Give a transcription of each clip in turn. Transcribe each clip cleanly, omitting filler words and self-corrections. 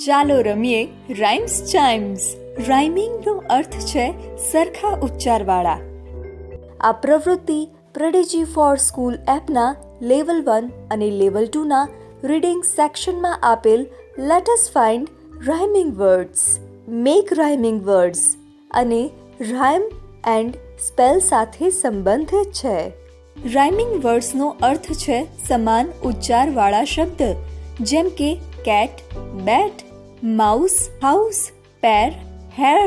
ચાલો રમીએ rhymes chimes. રાઇમિંગનો અર્થ છે સરખા ઉચ્ચારવાળા. આ પ્રવૃત્તિ પ્રેડિજી ફોર સ્કૂલ એપના લેવલ 1 અને લેવલ 2ના રીડિંગ સેક્શનમાં આપેલ let us find rhyming words, make rhyming words અને રાઇમ એન્ડ સ્પેલ સાથે સંબંધિત છે. રાઇમિંગ વર્ડ્સનો અર્થ છે સમાન ઉચ્ચારવાળા શબ્દ, જેમ કે કેટ, બેટ, માઉસ, હાઉસ, પેર, હેર.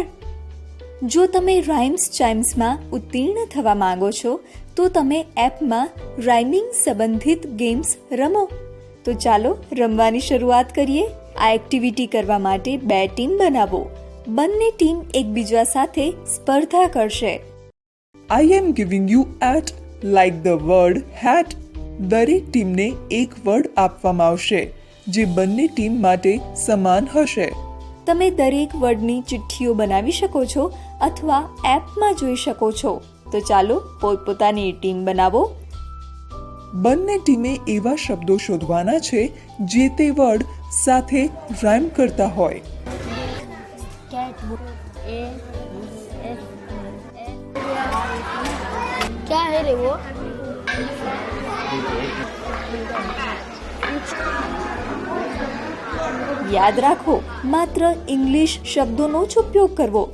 જો તમે રાઇમ્સ ચાઇમ્સમાં ઉત્તીર્ણ થવા માંગો છો તો તમે એપમાં રાઇમિંગ સંબંધિત ગેમ્સ રમો. તો ચાલો રમવાની શરૂઆત કરીએ. આ એક્ટિવિટી કરવા માટે 2 ટીમ બનાવો. બંને ટીમ એકબીજા સાથે સ્પર્ધા કરશે. I am giving you at like the word hat. દરેક ટીમને એક વર્ડ આપવામાં આવશે જે બંને ટીમ માટે સમાન હશે. તમે દરેક વર્ડની ચિઠ્ઠીઓ બનાવી શકો છો અથવા એપમાં જોઈ શકો છો. તો ચાલો પોતપોતાની ટીમ બનાવો. બંને ટીમે એવા શબ્દો શોધવાના છે જે તે વર્ડ સાથે રાઇમ કરતા હોય. क्या है रे वो? યાદ રાખો, માત્ર ઇંગ્લિશ શબ્દોનો જ ઉપયોગ કરવો.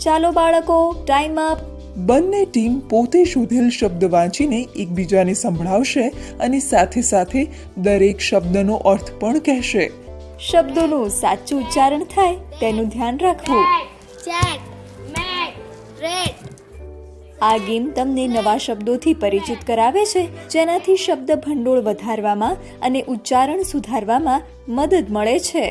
ચાલો બાળકો, ટાઈમ અપ. બંને ટીમ પોતે શોધેલ શબ્દ વાંચીને એકબીજાને સંભળાવશે અને સાથે સાથે દરેક શબ્દનો અર્થ પણ કહેશે. શબ્દોનું સાચું ઉચ્ચારણ થાય તેનું ધ્યાન રાખવું. Chat, mat, red. આ ગેમ તમને નવા શબ્દોથી પરિચિત કરાવે છે, જેનાથી શબ્દ ભંડોળ વધારવામાં અને ઉચ્ચારણ સુધારવામાં મદદ મળે છે.